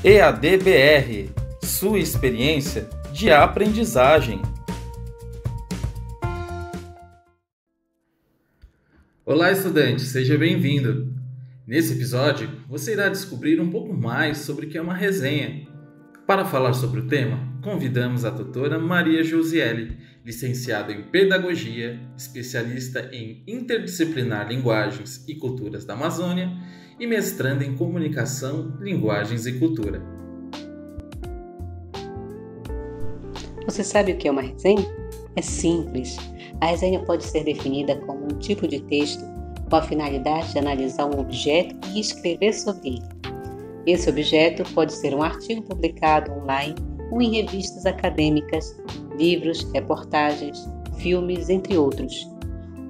EADBR, sua experiência de aprendizagem. Olá, estudante, seja bem-vindo. Nesse episódio, você irá descobrir um pouco mais sobre o que é uma resenha. Para falar sobre o tema, convidamos a tutora Maria Josiele, licenciada em Pedagogia, especialista em Interdisciplinar Linguagens e Culturas da Amazônia e mestranda em Comunicação, Linguagens e Cultura. Você sabe o que é uma resenha? É simples. A resenha pode ser definida como um tipo de texto com a finalidade de analisar um objeto e escrever sobre ele. Esse objeto pode ser um artigo publicado online ou em revistas acadêmicas, livros, reportagens, filmes, entre outros.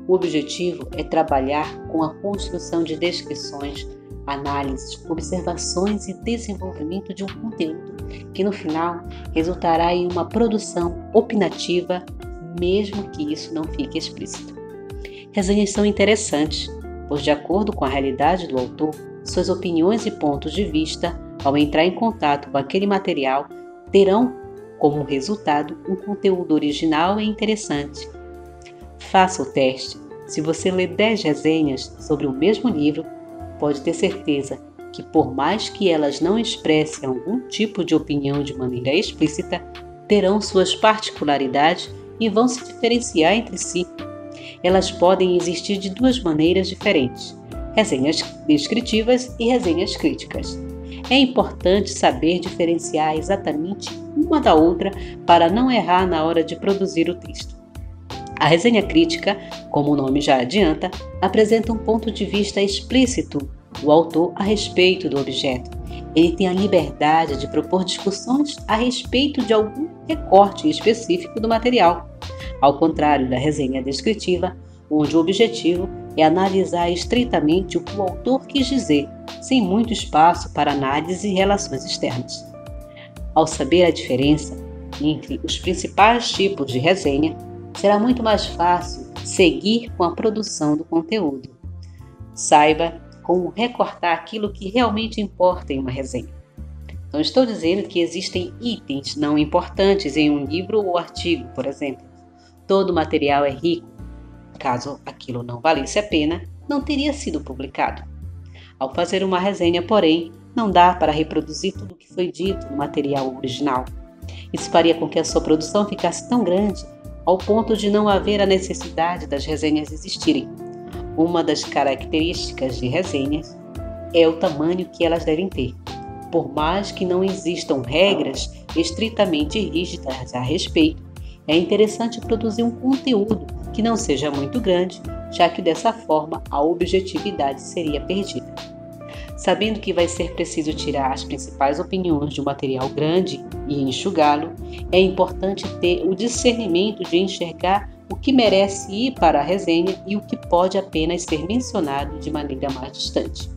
O objetivo é trabalhar com a construção de descrições, análises, observações e desenvolvimento de um conteúdo que no final resultará em uma produção opinativa, mesmo que isso não fique explícito. Resenhas são interessantes, pois de acordo com a realidade do autor, suas opiniões e pontos de vista, ao entrar em contato com aquele material, terão como resultado um conteúdo original e interessante. Faça o teste. Se você ler 10 resenhas sobre o mesmo livro, pode ter certeza que, por mais que elas não expressem algum tipo de opinião de maneira explícita, terão suas particularidades e vão se diferenciar entre si. Elas podem existir de duas maneiras diferentes: resenhas descritivas e resenhas críticas. É importante saber diferenciar exatamente uma da outra para não errar na hora de produzir o texto. A resenha crítica, como o nome já adianta, apresenta um ponto de vista explícito do autor a respeito do objeto. Ele tem a liberdade de propor discussões a respeito de algum recorte específico do material, ao contrário da resenha descritiva, onde o objetivo é analisar estritamente o que o autor quis dizer, sem muito espaço para análise e relações externas. Ao saber a diferença entre os principais tipos de resenha, será muito mais fácil seguir com a produção do conteúdo. Saiba como recortar aquilo que realmente importa em uma resenha. Não estou dizendo que existem itens não importantes em um livro ou artigo, por exemplo. Todo material é rico. Caso aquilo não valesse a pena, não teria sido publicado. Ao fazer uma resenha, porém, não dá para reproduzir tudo o que foi dito no material original. Isso faria com que a sua produção ficasse tão grande ao ponto de não haver a necessidade das resenhas existirem. Uma das características de resenhas é o tamanho que elas devem ter. Por mais que não existam regras estritamente rígidas a respeito, é interessante produzir um conteúdo que não seja muito grande, já que dessa forma a objetividade seria perdida. Sabendo que vai ser preciso tirar as principais opiniões de um material grande e enxugá-lo, é importante ter o discernimento de enxergar o que merece ir para a resenha e o que pode apenas ser mencionado de maneira mais distante.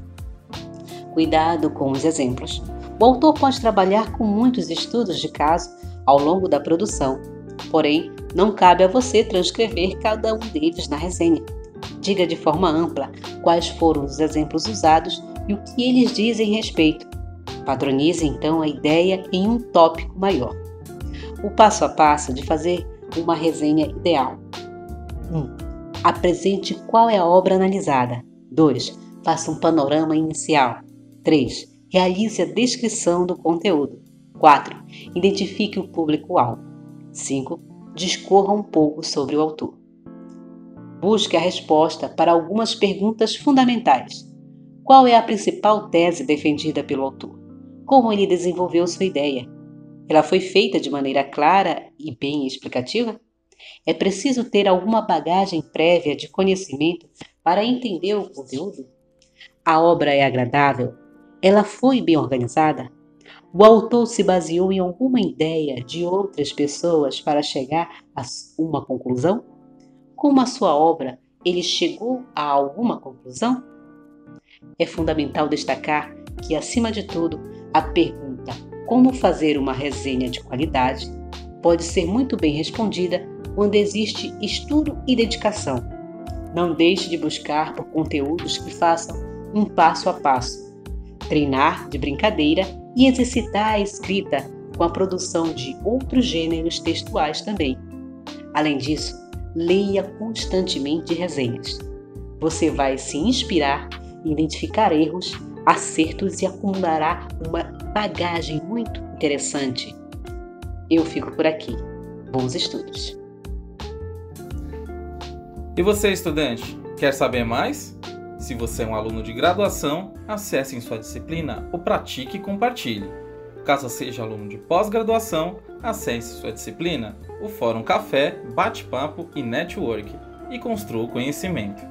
Cuidado com os exemplos. O autor pode trabalhar com muitos estudos de caso ao longo da produção, porém, não cabe a você transcrever cada um deles na resenha. Diga de forma ampla quais foram os exemplos usados e o que eles dizem a respeito. Padronize, então, a ideia em um tópico maior. O passo a passo de fazer uma resenha ideal. 1. Apresente qual é a obra analisada. 2. Faça um panorama inicial. 3. Realize a descrição do conteúdo. 4. Identifique o público-alvo. 5. Discorra um pouco sobre o autor. Busque a resposta para algumas perguntas fundamentais. Qual é a principal tese defendida pelo autor? Como ele desenvolveu sua ideia? Ela foi feita de maneira clara e bem explicativa? É preciso ter alguma bagagem prévia de conhecimento para entender o conteúdo? A obra é agradável? Ela foi bem organizada? O autor se baseou em alguma ideia de outras pessoas para chegar a uma conclusão? Como a sua obra, ele chegou a alguma conclusão? É fundamental destacar que, acima de tudo, a pergunta como fazer uma resenha de qualidade pode ser muito bem respondida quando existe estudo e dedicação. Não deixe de buscar por conteúdos que façam um passo a passo. treinar de brincadeira e exercitar a escrita com a produção de outros gêneros textuais também. Além disso, leia constantemente resenhas. Você vai se inspirar, identificar erros, acertos e acumulará uma bagagem muito interessante. Eu fico por aqui. Bons estudos! E você, estudante, quer saber mais? Se você é um aluno de graduação, acesse em sua disciplina o Pratique e Compartilhe. Caso seja aluno de pós-graduação, acesse sua disciplina o Fórum Café, Bate-Papo e Network e construa o conhecimento.